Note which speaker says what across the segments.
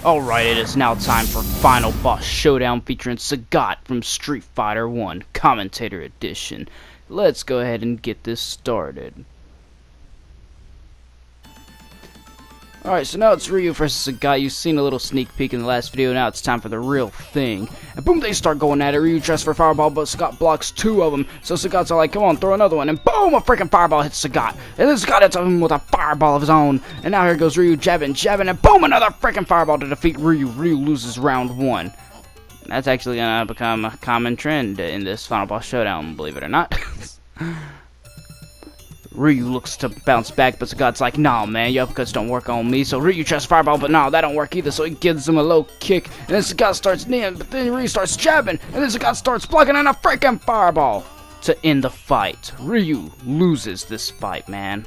Speaker 1: Alright, it is now time for Final Boss Showdown featuring Sagat from Street Fighter 1 Commentator Edition. Let's go ahead and get this started. Alright, so now it's Ryu versus Sagat. You've seen a little sneak peek in the last video, now it's time for the real thing. And boom, they start going at it. Ryu tries for a fireball, but Sagat blocks two of them. So Sagat's all like, come on, throw another one. And boom, a freaking fireball hits Sagat. And then Sagat hits him with a fireball of his own. And now here goes Ryu jabbing, and boom, another freaking fireball to defeat Ryu. Ryu loses round one. That's actually gonna become a common trend in this Final Boss Showdown, believe it or not. Ryu looks to bounce back, but Sagat's like, nah, man, your uppercuts don't work on me. So Ryu tries fireball, but no, that don't work either. So he gives him a low kick, and then Sagat starts kneeing, but then Ryu starts jabbing, and then Sagat starts blocking, and a freaking fireball to end the fight. Ryu loses this fight, man.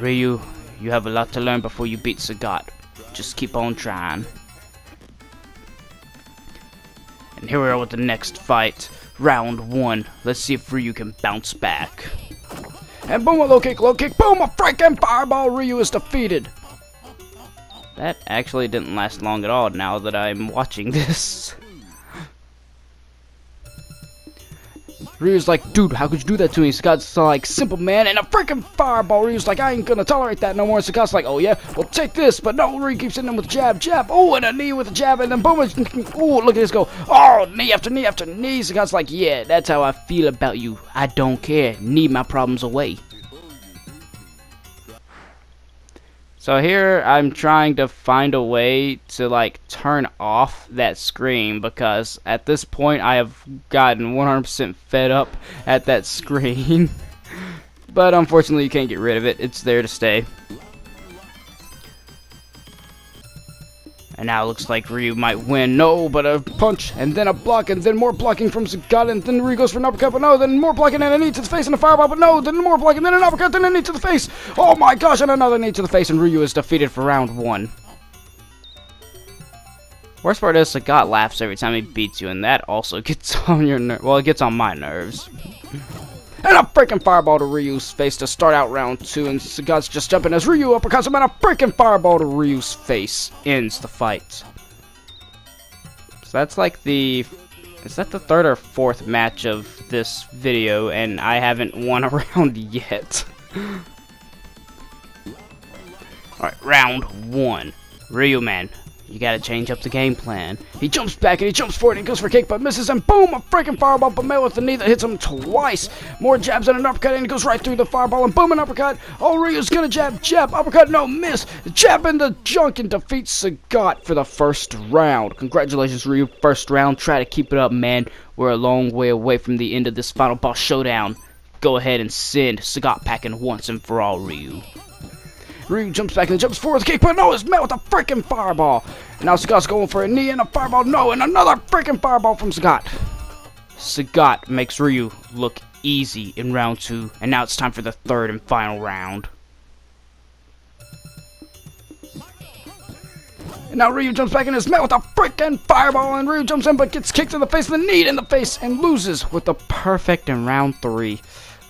Speaker 1: Ryu, you have a lot to learn before you beat Sagat. Just keep on trying. And here we are with the next fight, round one. Let's see if Ryu can bounce back. And boom, a low kick, boom, a freaking fireball. Ryu is defeated. That actually didn't last long at all now that I'm watching this. Ryu's like, dude, how could you do that to me? Sagat's like, simple, man, and a freaking fireball. Ryu's like, I ain't gonna tolerate that no more. And Sagat's like, oh yeah, well take this. But no, Ryu keeps hitting him with jab, oh, and a knee with a jab, and then boom, oh, look at this go. Oh, knee after knee after knee. Sagat's like, yeah, that's how I feel about you. I don't care. Need my problems away. So here I'm trying to find a way to like turn off that screen, because at this point I have gotten 100% fed up at that screen. But unfortunately you can't get rid of it. It's there to stay. And now it looks like Ryu might win. No, but a punch, and then a block, and then more blocking from Sagat, and then Ryu goes for an uppercut, but no, then more blocking, and a knee to the face, and a fireball, but no, then more blocking, then an uppercut, then a knee to the face. Oh my gosh, and another knee to the face, and Ryu is defeated for round one. Worst part is Sagat laughs every time he beats you, and that also gets on your nerves. Well, it gets on my nerves. And a freaking fireball to Ryu's face to start out round two, and Sagat's just jumping as Ryu uppercuts him, and a freaking fireball to Ryu's face ends the fight. So that's like the... is that the third or fourth match of this video, and I haven't won a round yet. Alright, round one. Ryu, man, you gotta change up the game plan. He jumps back and he jumps forward and he goes for a kick, but misses, and boom, a freaking fireball, but met with the knee that hits him twice. More jabs and an uppercut, and he goes right through the fireball, and boom, an uppercut. Oh, Ryu's gonna jab, uppercut, no, miss. Jab in the junk and defeats Sagat for the first round. Congratulations, Ryu, first round. Try to keep it up, man. We're a long way away from the end of this Final Boss Showdown. Go ahead and send Sagat packing once and for all, Ryu. Ryu jumps back and jumps forward with a kick, but no, it's met with a freaking fireball. And now Sagat's going for a knee and a fireball, no, and another freaking fireball from Sagat. Sagat makes Ryu look easy in round two, and now it's time for the third and final round. And now Ryu jumps back and is met with a freaking fireball, and Ryu jumps in but gets kicked in the face, the knee in the face, and loses with the perfect in round three.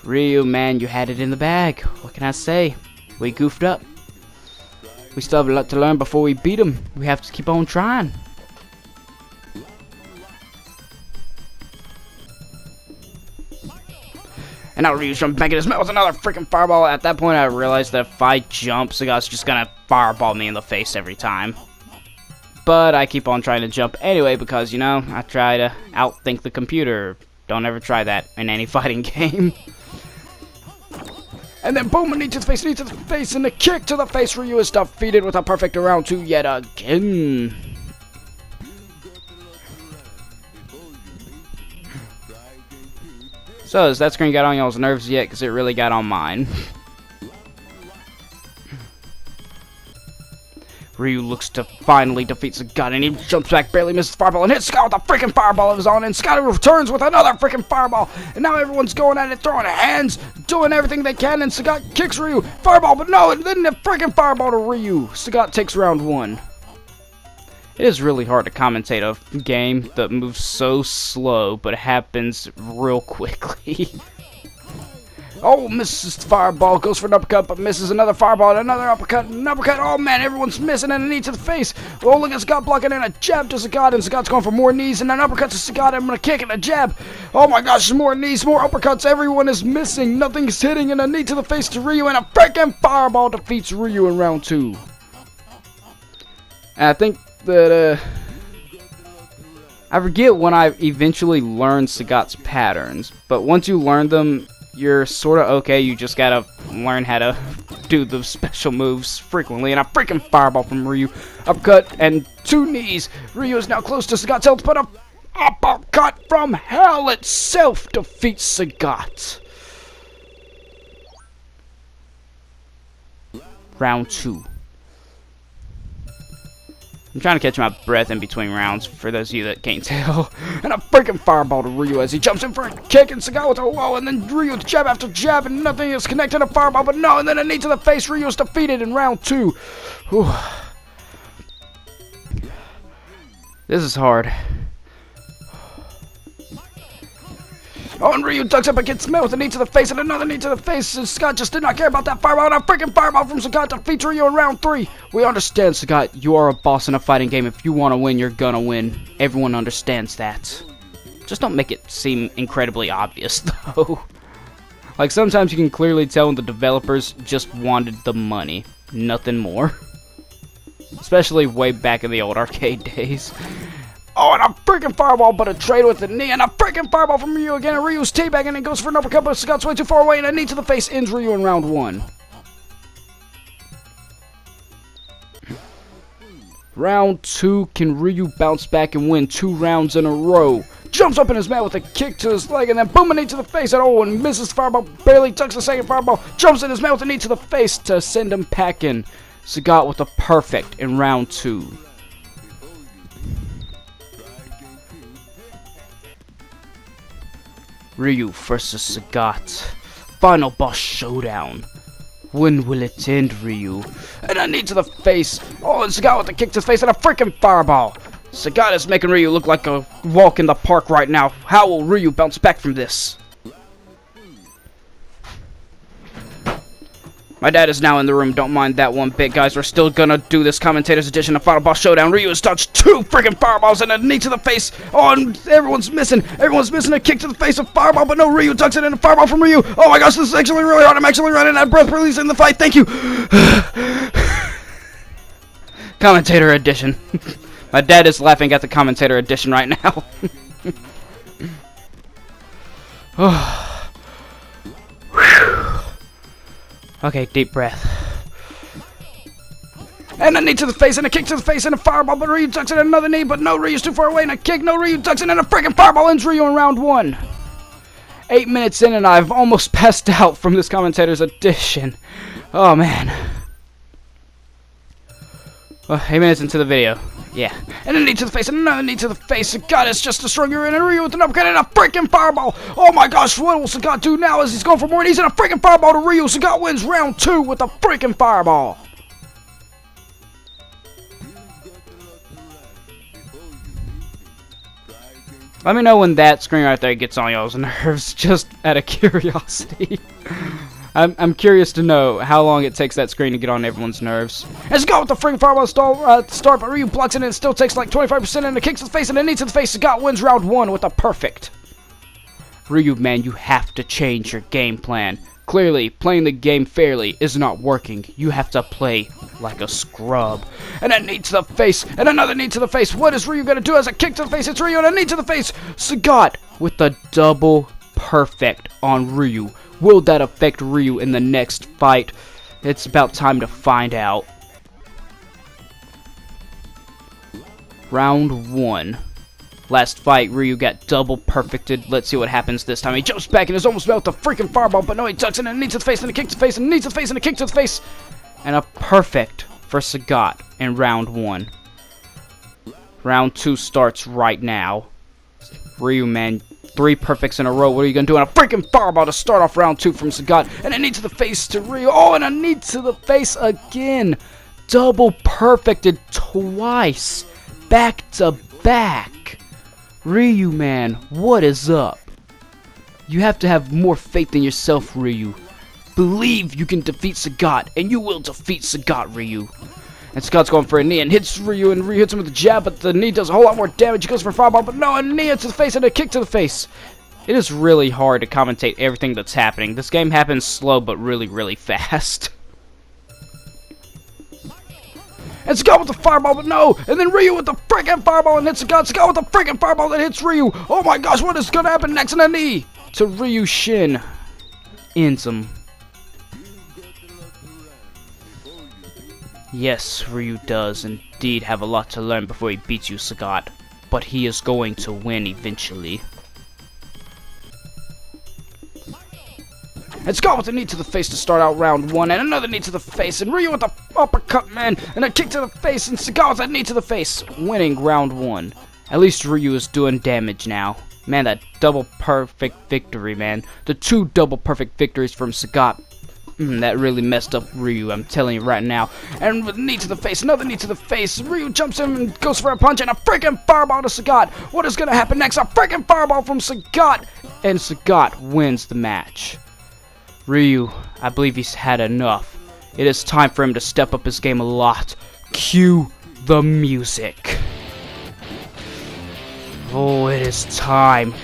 Speaker 1: Ryu, man, you had it in the bag. What can I say? We goofed up. We still have a lot to learn before we beat him. We have to keep on trying. And now Ryu's jumping back and is met with another freaking fireball. At that point I realized that if I jump, Sagat's just gonna fireball me in the face every time. But I keep on trying to jump anyway because, you know, I try to outthink the computer. Don't ever try that in any fighting game. And then boom, a knee to the face, and a kick to the face. Ryu is defeated with a perfect round two yet again. So, has that screen got on y'all's nerves yet? Because it really got on mine. Ryu looks to finally defeat Sagat, and he jumps back, barely misses the fireball, and hits Sagat with a freaking fireball of his own, and Sagat returns with another freaking fireball, and now everyone's going at it, throwing hands, doing everything they can, and Sagat kicks Ryu, fireball, but no, and then the freaking fireball to Ryu. Sagat takes round one. It is really hard to commentate a game that moves so slow, but happens real quickly. Oh, misses the fireball, goes for an uppercut, but misses another fireball, and another uppercut, and an uppercut. Oh man, everyone's missing, and a knee to the face. Oh, look at Sagat blocking in a jab to Sagat, and Sagat's going for more knees, and an uppercut to Sagat, and a kick and a jab. Oh my gosh, more knees, more uppercuts, everyone is missing, nothing's hitting, and a knee to the face to Ryu, and a freaking fireball defeats Ryu in round 2. And I think that, I forget when I eventually learned Sagat's patterns, but once you learn them, you're sort of okay. You just gotta learn how to do the special moves frequently. And a freaking fireball from Ryu. Uppercut and 2 knees. Ryu is now close to Sagat's health, but a uppercut from hell itself defeats Sagat. Round 2. I'm trying to catch my breath in between rounds, for those of you that can't tell. And a freaking fireball to Ryu as he jumps in for a kick, and Sagat with a wall, and then Ryu with jab after jab, and nothing is connected to fireball, but no, and then a knee to the face. Ryu is defeated in round 2. Whew. This is hard. Oh, and Ryu ducks up against Mel with a knee to the face and another knee to the face. And Sagat just did not care about that fireball. And a freaking fireball from Sagat defeats Ryu in round 3. We understand, Sagat. You are a boss in a fighting game. If you want to win, you're gonna win. Everyone understands that. Just don't make it seem incredibly obvious, though. Like, sometimes you can clearly tell when the developers just wanted the money. Nothing more. Especially way back in the old arcade days. Oh, and a freaking fireball, but a trade with the knee, and a freaking fireball from Ryu again, and Ryu's teabagging and goes for an uppercut, but Sagat's way too far away, and a knee to the face ends Ryu in round 1. Round 2, can Ryu bounce back and win 2 rounds in a row? Jumps up in his mat with a kick to his leg, and then boom, a knee to the face, and oh, and misses the fireball, barely tucks the second fireball, jumps in his mat with a knee to the face to send him packing. Sagat with a perfect in round 2. Ryu versus Sagat. Final boss showdown. When will it end, Ryu? And a knee to the face. Oh, and Sagat with a kick to the face and a freaking fireball. Sagat is making Ryu look like a walk in the park right now. How will Ryu bounce back from this? My dad is now in the room. Don't mind that one bit, guys. We're still gonna do this commentator's edition of Final Boss Showdown. Ryu has dodged 2 freaking fireballs and a knee to the face. Oh, and everyone's missing. Everyone's missing a kick to the face, a fireball, but no, Ryu ducks it in a fireball from Ryu. Oh my gosh, this is actually really hard. I'm actually running out of breath releasing the fight. Thank you. Commentator edition. My dad is laughing at the commentator edition right now. Oh. Okay, deep breath. And a knee to the face, and a kick to the face, and a fireball, but Ryu ducks in another knee, but no, Ryu's too far away, and a kick, no, Ryu ducks in, and a freaking fireball ends Ryu in round 1. 8 minutes in, and I've almost passed out from this commentator's edition. Oh, man. Well, 8 minutes into the video. Yeah. And a knee to the face, and another knee to the face. Sagat is just destroying Ryu, and Ryu with an uppercut and a freaking fireball. Oh my gosh, what will Sagat do now as he's going for more knees and a freaking fireball to Ryu? Sagat wins round 2 with a freaking fireball. Let me know when that screen right there gets on y'all's nerves, just out of curiosity. I'm curious to know how long it takes that screen to get on everyone's nerves. And Sagat with the freaking fireball start, but Ryu blocks it and it still takes like 25% and a kick to the face and a knee to the face. Sagat wins round 1 with a perfect. Ryu, man, you have to change your game plan. Clearly, playing the game fairly is not working. You have to play like a scrub. And a knee to the face, and another knee to the face. What is Ryu gonna do as a kick to the face? It's Ryu and a knee to the face. Sagat with the double perfect on Ryu. Will that affect Ryu in the next fight? It's about time to find out. Round 1. Last fight, Ryu got double perfected. Let's see what happens this time. He jumps back and is almost met with the freaking fireball, but no, he ducks in and a knee to the face and a kick to the face and a knee to the face and a kick to the face. And a perfect for Sagat in round 1. Round 2 starts right now. Ryu, man, 3 perfects in a row. What are you gonna do? And a freaking fireball to start off round 2 from Sagat. And a knee to the face to Ryu. Oh, and a knee to the face again. Double perfected twice. Back to back. Ryu, man, what is up? You have to have more faith in yourself, Ryu. Believe you can defeat Sagat, and you will defeat Sagat, Ryu. And Sagat's going for a knee and hits Ryu, and Ryu hits him with a jab, but the knee does a whole lot more damage. He goes for a fireball, but no, a knee to the face and a kick to the face. It is really hard to commentate everything that's happening. This game happens slow, but really, really fast. And Sagat with the fireball, but no! And then Ryu with the freaking fireball and hits Sagat. Sagat with the freaking fireball that hits Ryu. Oh my gosh, what is gonna happen next? And a knee to Ryu's shin. Ends him. Yes, Ryu does indeed have a lot to learn before he beats you, Sagat. But he is going to win eventually. And Sagat with a knee to the face to start out round 1, and another knee to the face, and Ryu with the uppercut, man, and a kick to the face, and Sagat with a knee to the face, winning round 1. At least Ryu is doing damage now. Man, that double perfect victory, man. The 2 double perfect victories from Sagat. That really messed up Ryu, I'm telling you right now. And with a knee to the face, another knee to the face, Ryu jumps in and goes for a punch, and a freaking fireball to Sagat. What is gonna happen next? A freaking fireball from Sagat, and Sagat wins the match. Ryu, I believe he's had enough. It is time for him to step up his game a lot. Cue the music. Oh, it is time.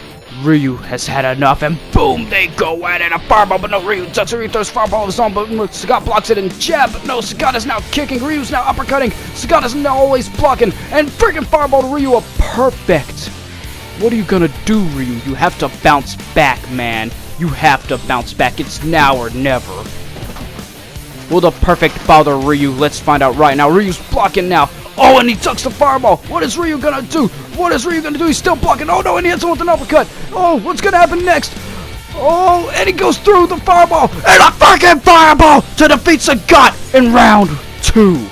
Speaker 1: Ryu has had enough, and boom, they go at it. A fireball, but no, Ryu throws fireball of his own, but Sagat blocks it and jab, but no, Sagat is now kicking, Ryu's now uppercutting, Sagat is now always blocking, and freaking fireball to Ryu, a perfect. What are you gonna do, Ryu? You have to bounce back, man. You have to bounce back. It's now or never. Will the perfect bother Ryu? Let's find out right now. Ryu's blocking now. Oh, and he ducks the fireball. What is Ryu gonna do? What is Ryu gonna do? He's still blocking. Oh no, and he hits him with an uppercut. Oh, what's gonna happen next? Oh, and he goes through the fireball. And a freaking fireball to defeat Sagat in round 2.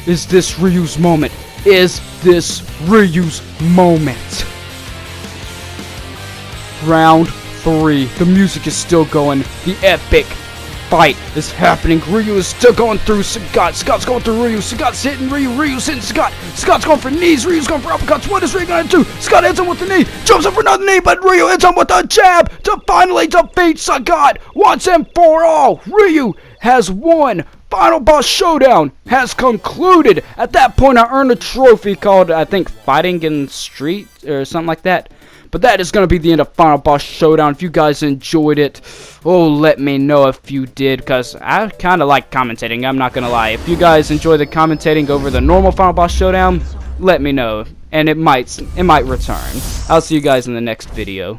Speaker 1: Is this Ryu's moment? Is this Ryu's moment? Round 3. The music is still going. The epic fight is happening. Ryu is still going through Sagat. Sagat's going through Ryu. Sagat's hitting Ryu. Ryu's hitting Sagat. Sagat's going for knees. Ryu's going for uppercuts. What is Ryu going to do? Sagat hits him with the knee. Jumps up for another knee, but Ryu hits him with a jab to finally defeat Sagat once and for all. Ryu has won. Final Boss Showdown has concluded. At that point, I earned a trophy called, I think, Fighting in the Street or something like that. But that is going to be the end of Final Boss Showdown. If you guys enjoyed it, oh, let me know if you did, because I kind of like commentating, I'm not going to lie. If you guys enjoy the commentating over the normal Final Boss Showdown, let me know, and it might return. I'll see you guys in the next video.